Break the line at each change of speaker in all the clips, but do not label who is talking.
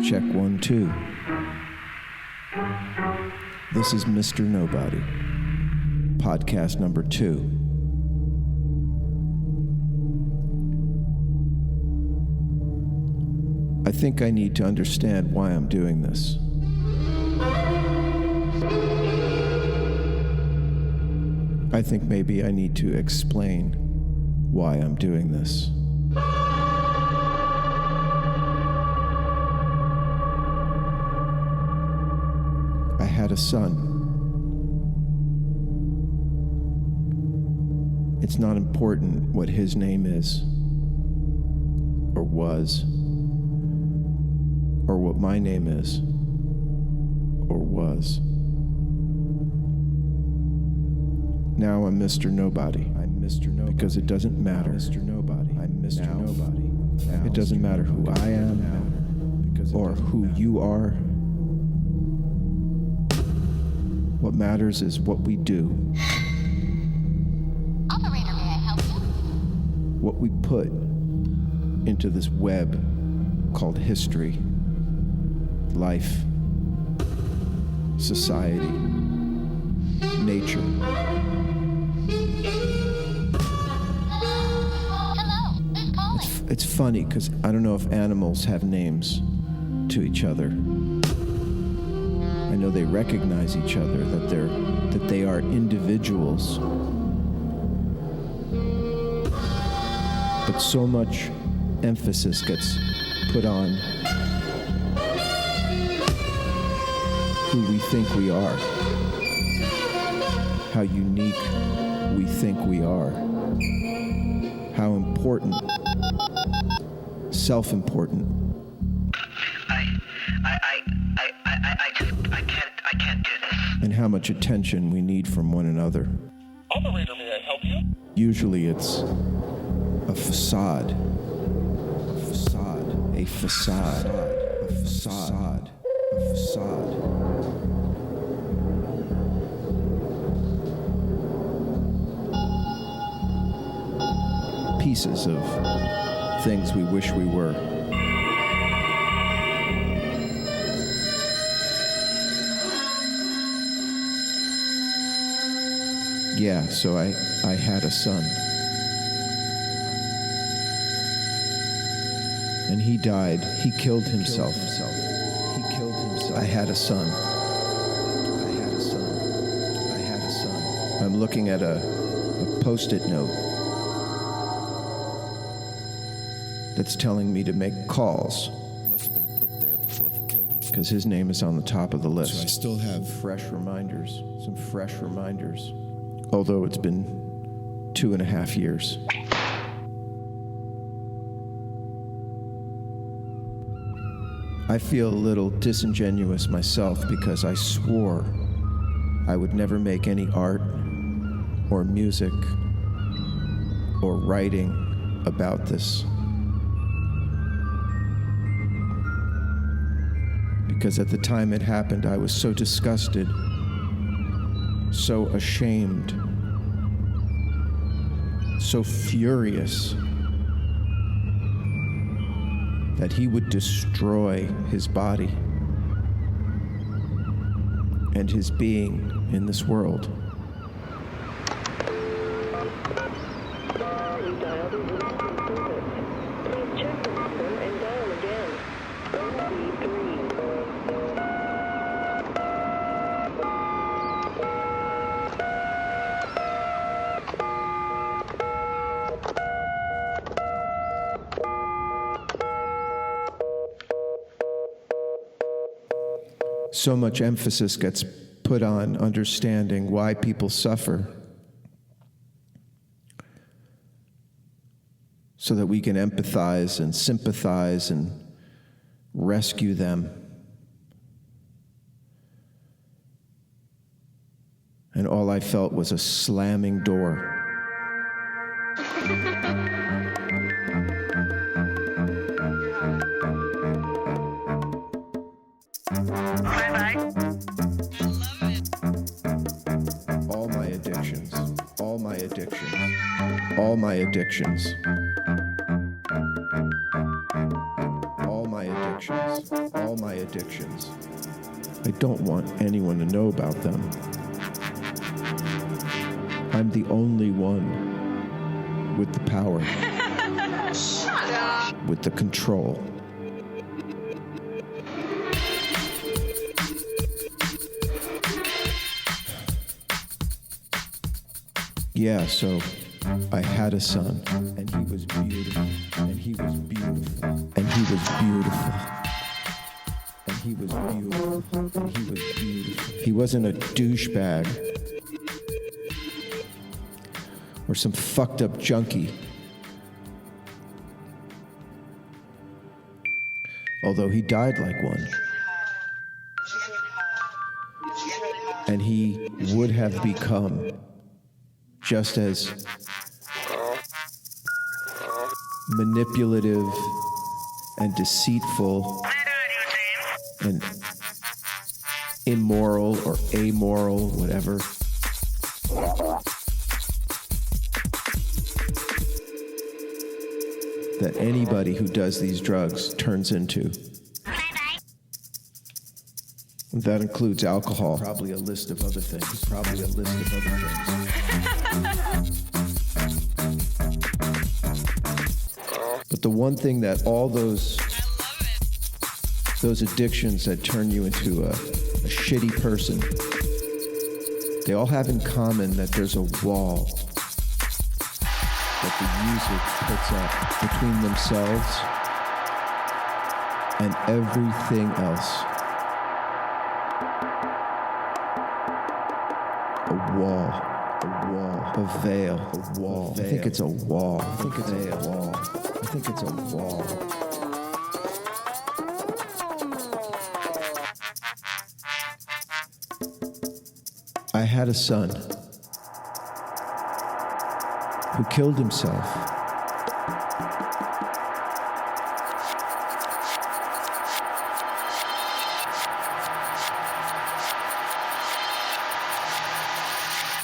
Check 1, 2. This is Mr. Nobody, podcast number 2. I think I need to understand why I'm doing this. I think maybe I need to explain why I'm doing this. I had a son. It's not important what his name is, or was, or what my name is, or was. Now I'm Mr. Nobody. I'm Mr. Nobody. Because it doesn't matter. Mr. Nobody. I'm Mr. Now, Nobody. Now, it doesn't matter who I am or who you are. What matters is what we do.
Operator, may I help you?
What we put into this web called history, life, society, nature.
Hello, who's calling?
It's funny because I don't know if animals have names to each other. I know they recognize each other, that they are individuals. But so much emphasis gets put on who we think we are, how unique we think we are, how important, self-important.
I can't do this.
And how much attention we need from one another.
Operator, may I help you?
Usually it's a facade. A facade. A facade. A facade. A facade. Pieces of things we wish we were. Yeah, so I had a son. And he died. He killed himself. He killed himself. I had a son. I had a son. I had a son. I'm looking at a Post-it note that's telling me to make calls. Must have been put there before he killed himself. Because his name is on the top of the list.
So I still have
fresh reminders. Some fresh reminders. Although it's been 2.5 years. I feel a little disingenuous myself because I swore I would never make any art or music or writing about this. Because at the time it happened, I was so disgusted, so ashamed, so furious that he would destroy his body and his being in this world.
You dialed is not in service. Please check the number and dial again.
So much emphasis gets put on understanding why people suffer so that we can empathize and sympathize and rescue them. And all I felt was a slamming door. All my addictions. All my my addictions, all my addictions. I don't want anyone to know about them. I'm the only one with the power, with the control. Yeah, so I had a son, and he was beautiful, and he was beautiful, and he was beautiful, and he was beautiful, and he was beautiful. He wasn't a douchebag or some fucked up junkie. Although he died like one. And he would have become just as manipulative and deceitful and immoral or amoral, whatever. That anybody who does these drugs turns into. That includes alcohol. Probably a list of other things. Probably a list of other things. But the one thing that all those addictions that turn you into a shitty person, they all have in common that there's a wall that the user puts up between themselves and everything else. A wall, a veil, a wall. I think it's a wall. I think it's a wall. I think it's a wall. I had a son who killed himself.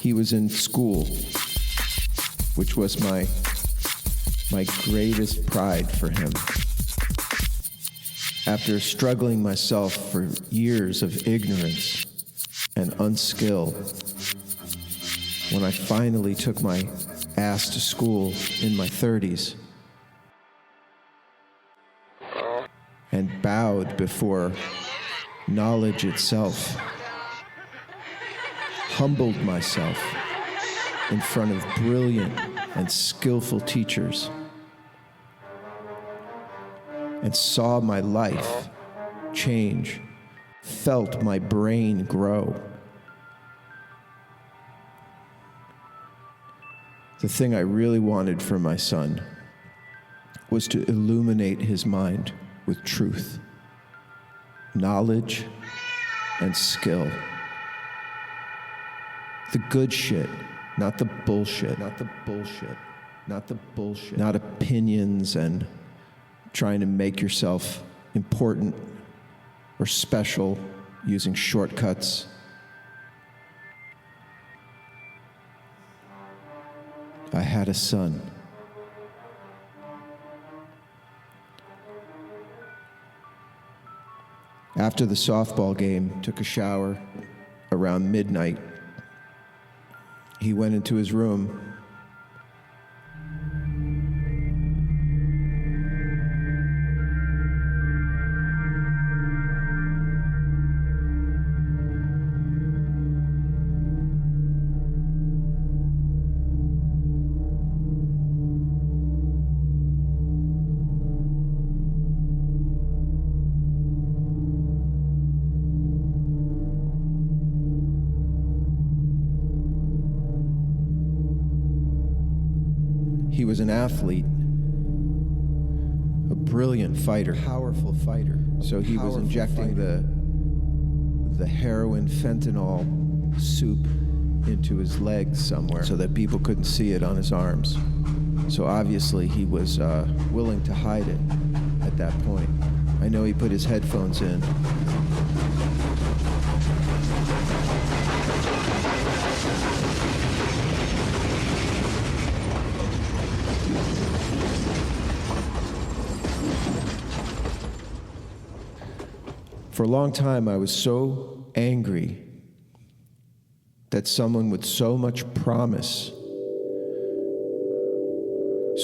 He was in school, which was my greatest pride for him. After struggling myself for years of ignorance and unskill, when I finally took my ass to school in my 30s and bowed before knowledge itself, humbled myself in front of brilliant and skillful teachers, and saw my life change, felt my brain grow. The thing I really wanted for my son was to illuminate his mind with truth, knowledge, and skill. The good shit, not the bullshit, not the bullshit, not the bullshit, not opinions and trying to make yourself important or special using shortcuts. I had a son. After the softball game, took a shower around midnight. He went into his room. He was an athlete, a brilliant fighter, powerful fighter. So he was injecting the heroin fentanyl soup into his legs somewhere so that people couldn't see it on his arms. So obviously he was willing to hide it at that point. I know he put his headphones in. For a long time, I was so angry that someone with so much promise,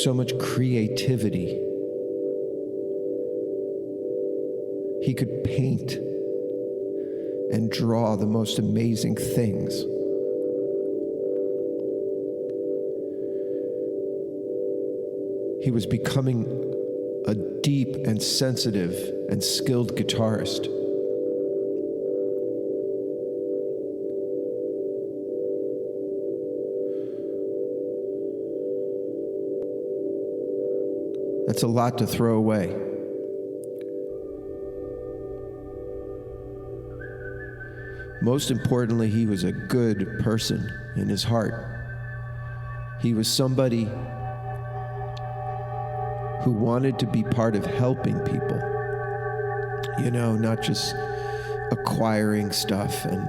so much creativity, he could paint and draw the most amazing things. He was becoming a deep and sensitive and skilled guitarist. That's a lot to throw away. Most importantly, he was a good person in his heart. He was somebody who wanted to be part of helping people. You know, not just acquiring stuff and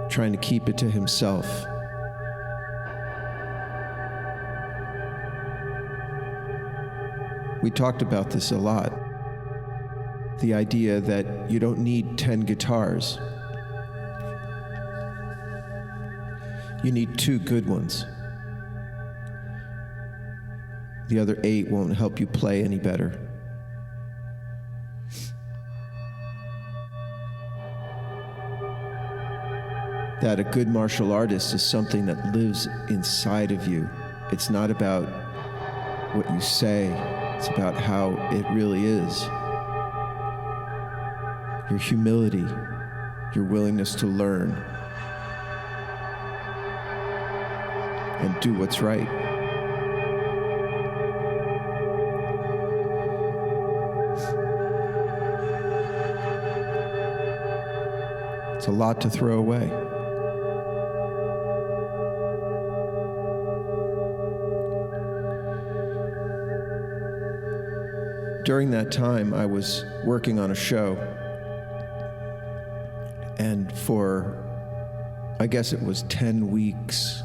trying to keep it to himself. We talked about this a lot. The idea that you don't need 10 guitars. You need 2 good ones. The other 8 won't help you play any better. That a good martial artist is something that lives inside of you. It's not about what you say, it's about how it really is. Your humility, your willingness to learn, and do what's right. It's a lot to throw away. During that time, I was working on a show, and for, I guess it was 10 weeks,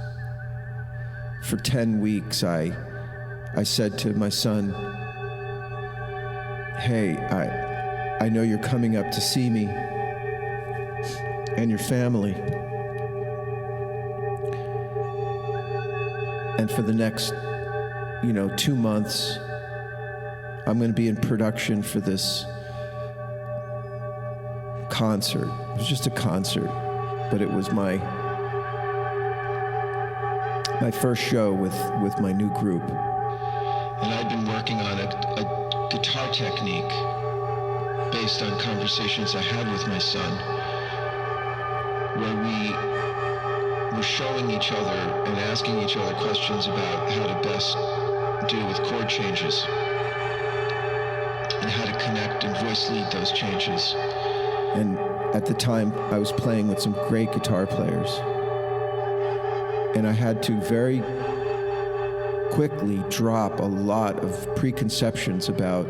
for 10 weeks, I said to my son, hey, I know you're coming up to see me and your family. And for the next, 2 months, I'm going to be in production for this concert. It was just a concert, but it was my first show with my new group. And I'd been working on a guitar technique based on conversations I had with my son, where we were showing each other and asking each other questions about how to best deal with chord changes and how to connect and voice lead those changes. And at the time, I was playing with some great guitar players. And I had to very quickly drop a lot of preconceptions about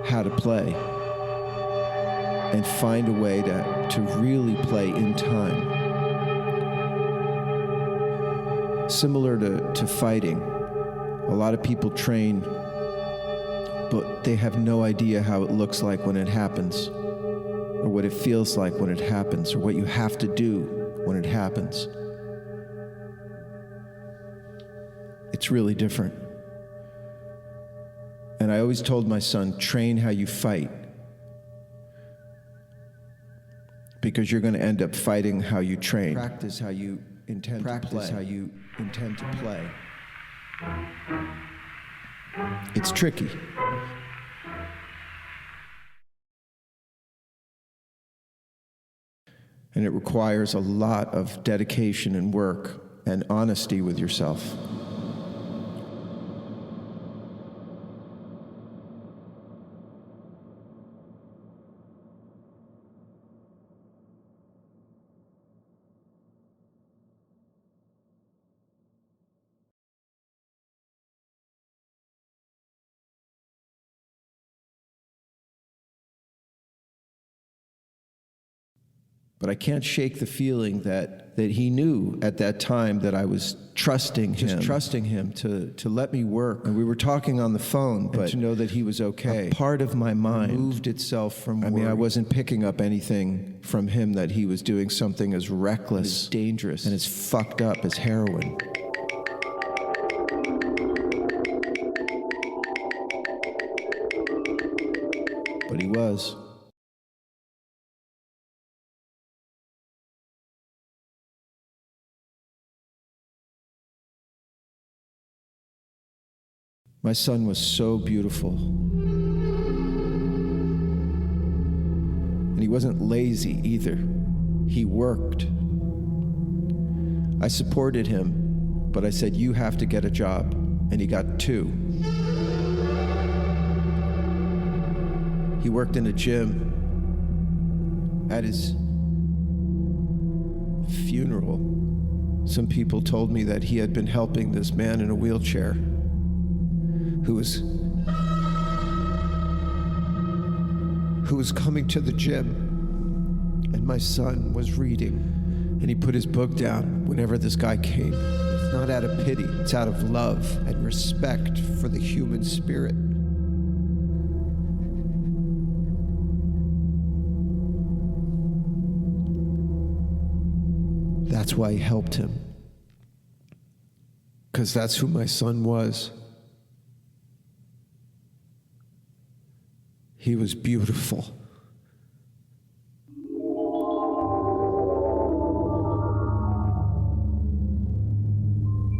how to play and find a way to really play in time. Similar to fighting, a lot of people train, but they have no idea how it looks like when it happens, or what it feels like when it happens, or what you have to do when it happens. It's really different. And I always told my son, train how you fight, because you're going to end up fighting how you train. Practice how you intend to play. Practice how you intend to play. It's tricky. And it requires a lot of dedication and work and honesty with yourself. But I can't shake the feeling that he knew at that time that I was trusting him to let me work. And we were talking on the phone, but to know that he was okay. A part of my mind moved itself from worry. I mean, I wasn't picking up anything from him that he was doing something as reckless, as dangerous, and as fucked up as heroin. But he was. My son was so beautiful. And he wasn't lazy either. He worked. I supported him, but I said, you have to get a job. And he got 2. He worked in a gym. At his funeral, some people told me that he had been helping this man in a wheelchair who was coming to the gym, and my son was reading, and he put his book down whenever this guy came. It's not out of pity, it's out of love and respect for the human spirit. That's why I helped him, because that's who my son was. He was beautiful.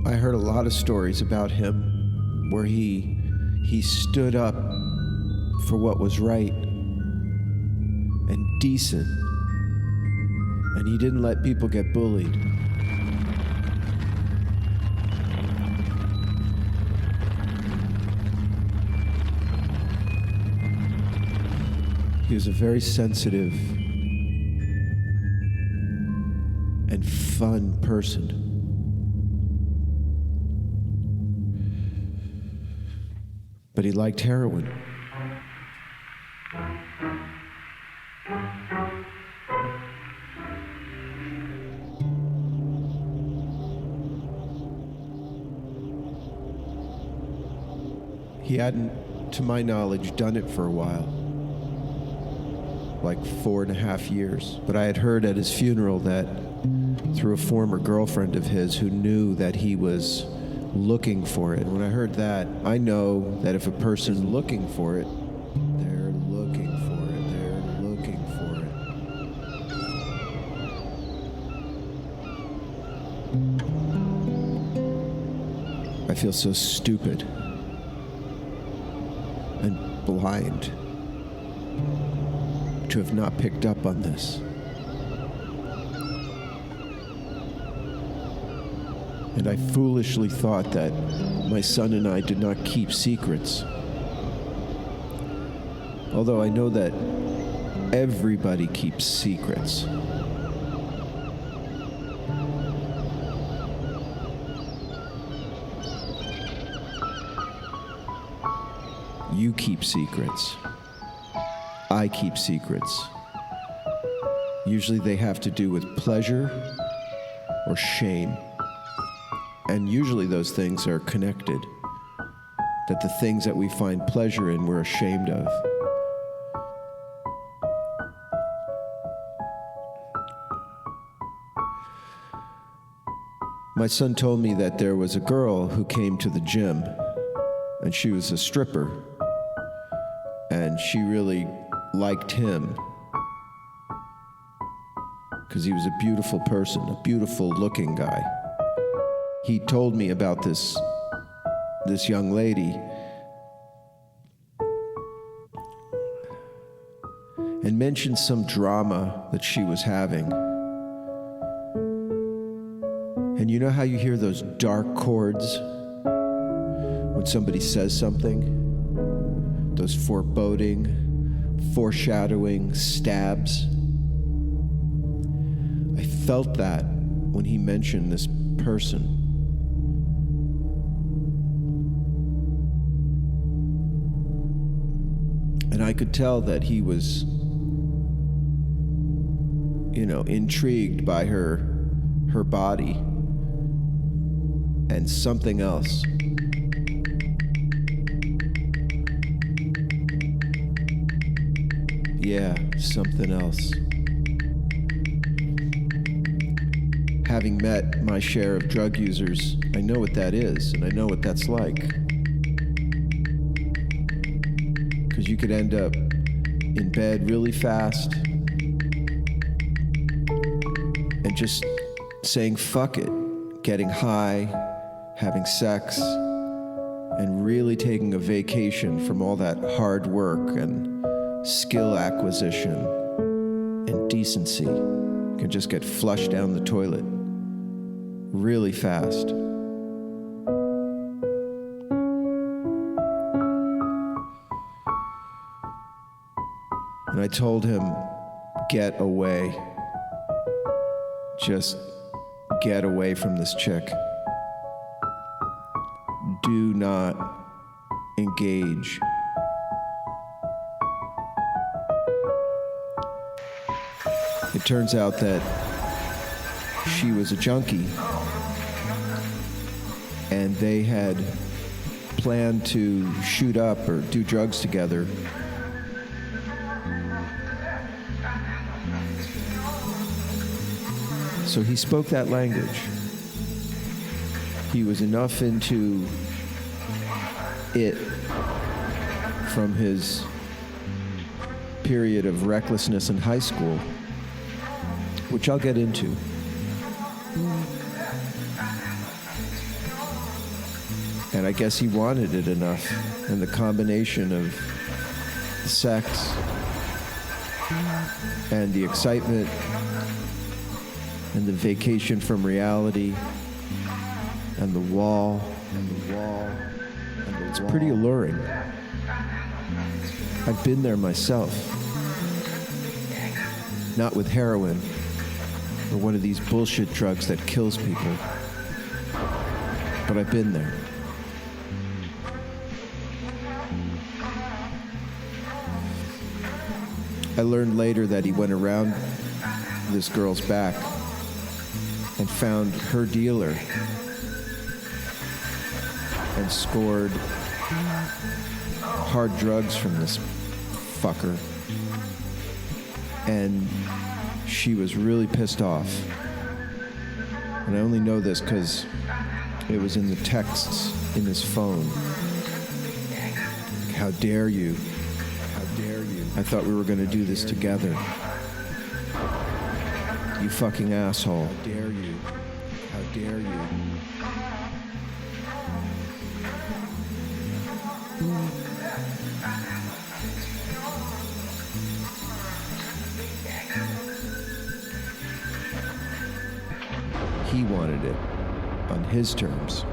I heard a lot of stories about him where he stood up for what was right and decent, and he didn't let people get bullied. He was a very sensitive and fun person. But he liked heroin. He hadn't, to my knowledge, done it for a while. Like 4.5 years. But I had heard at his funeral that through a former girlfriend of his who knew that he was looking for it. When I heard that, I know that if a person's looking for it, they're looking for it, they're looking for it. I feel so stupid and blind to have not picked up on this. And I foolishly thought that my son and I did not keep secrets. Although I know that everybody keeps secrets. You keep secrets. I keep secrets. Usually they have to do with pleasure or shame. And usually those things are connected. That the things that we find pleasure in, we're ashamed of. My son told me that there was a girl who came to the gym, and she was a stripper, and she really liked him because he was a beautiful person, a beautiful looking guy. He told me about this young lady and mentioned some drama that she was having. And you know how you hear those dark chords when somebody says something? Those foreboding, foreshadowing stabs. I felt that when he mentioned this person. And I could tell that he was intrigued by her body and something else. Yeah, something else. Having met my share of drug users, I know what that is, and I know what that's like. Because you could end up in bed really fast and just saying fuck it, getting high, having sex, and really taking a vacation from all that hard work and skill acquisition and decency. Can just get flushed down the toilet really fast. And I told him, get away. Just get away from this chick. Do not engage. It turns out that she was a junkie, and they had planned to shoot up or do drugs together. So he spoke that language. He was enough into it from his period of recklessness in high school, which I'll get into. And I guess he wanted it enough, and the combination of the sex and the excitement and the vacation from reality and the wall and the wall and the it's wall. Pretty alluring. I've been there myself. Not with heroin or one of these bullshit drugs that kills people, but I've been there. I learned later that he went around this girl's back and found her dealer and scored hard drugs from this fucker. And she was really pissed off. And I only know this because it was in the texts in his phone. How dare you? How dare you? I thought we were going to do this together. You fucking asshole. How dare you? How dare you? He wanted it on his terms.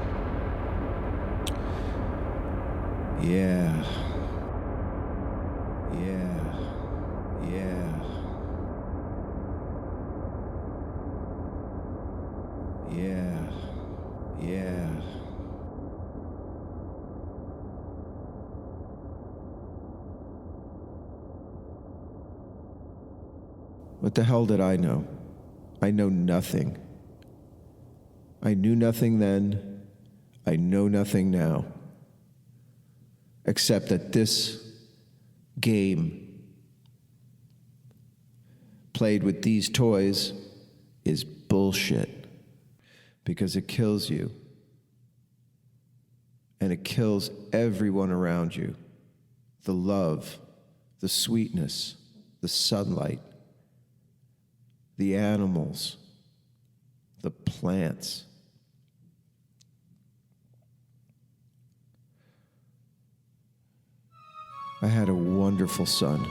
Yeah. Yeah. Yeah. Yeah. Yeah. What the hell did I know? I know nothing. I knew nothing then. I know nothing now. Except that this game, played with these toys, is bullshit. Because it kills you. And it kills everyone around you. The love, the sweetness, the sunlight, the animals, the plants. I had a wonderful son.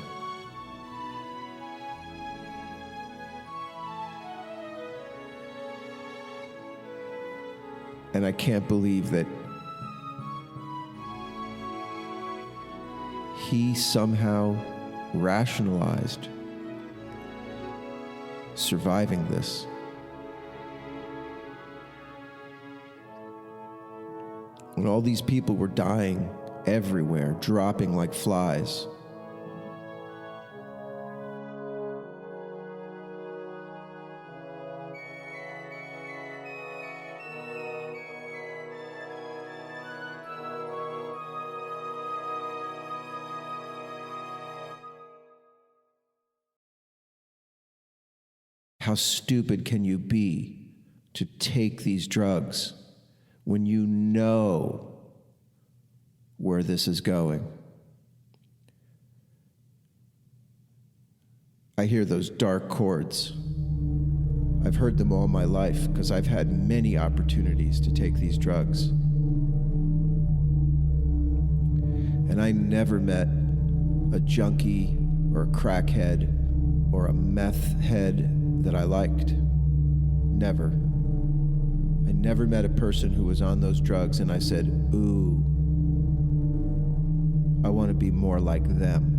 And I can't believe that he somehow rationalized surviving this. When all these people were dying everywhere, dropping like flies. how stupid can you be to take these drugs when you know where this is going? I hear those dark chords. I've heard them all my life because I've had many opportunities to take these drugs. And I never met a junkie or a crackhead or a meth head that I liked. Never. I never met a person who was on those drugs and I said, ooh, I want to be more like them.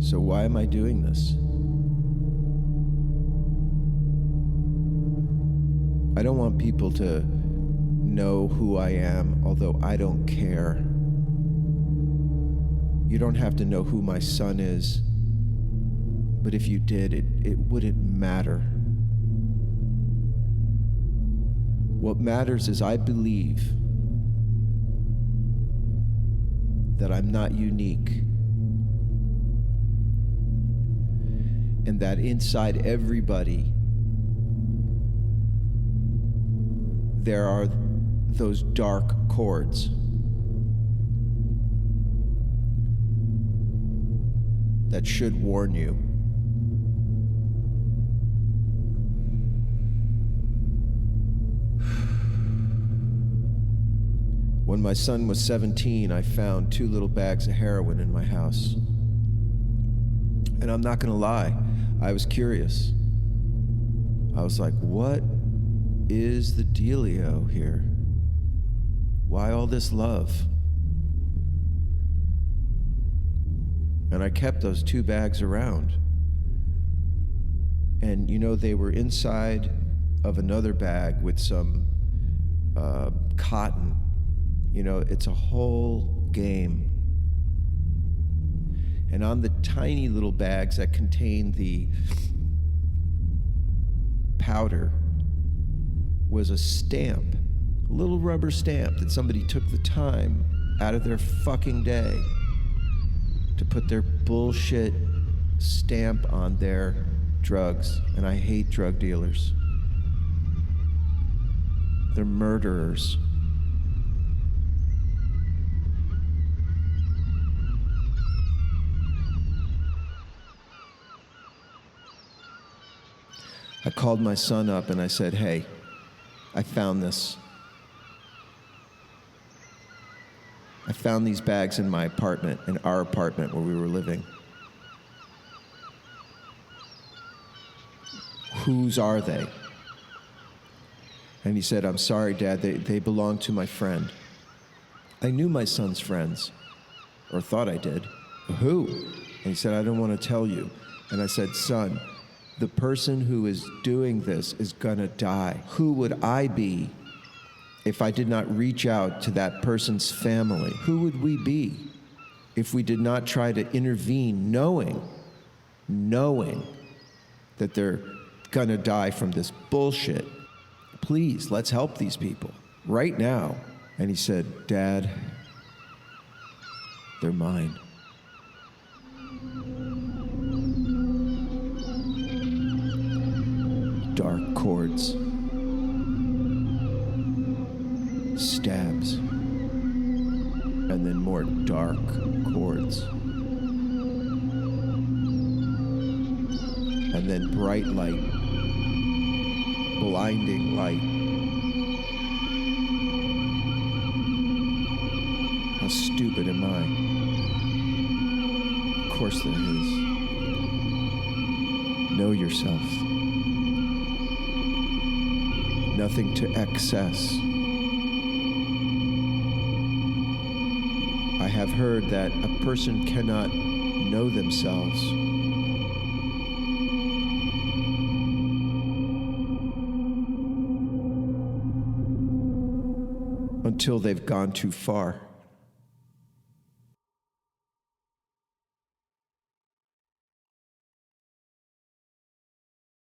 So why am I doing this? I don't want people to know who I am, although I don't care. You don't have to know who my son is, but if you did, it wouldn't matter. What matters is I believe that I'm not unique, and that inside everybody there are those dark chords that should warn you. When my son was 17, I found 2 little bags of heroin in my house. And I'm not gonna lie, I was curious. I was like, what is the dealio here? Why all this love? And I kept those 2 bags around. And you know, they were inside of another bag with some cotton. You know, it's a whole game. And on the tiny little bags that contain the powder was a stamp, a little rubber stamp that somebody took the time out of their fucking day to put their bullshit stamp on their drugs. And I hate drug dealers. They're murderers. I called my son up and I said, hey, I found this. I found these bags in my apartment, in our apartment where we were living. Whose are they? And he said, I'm sorry, Dad, they belong to my friend. I knew my son's friends, or thought I did. Who? And he said, I don't want to tell you. And I said, son, the person who is doing this is gonna die. Who would I be if I did not reach out to that person's family? Who would we be if we did not try to intervene knowing that they're gonna die from this bullshit? Please, let's help these people right now. And he said, Dad, they're mine. Dark chords, stabs, and then more dark chords, and then bright light, blinding light. How stupid am I? Of course there is. Know yourself. Nothing to excess. I have heard that a person cannot know themselves until they've gone too far.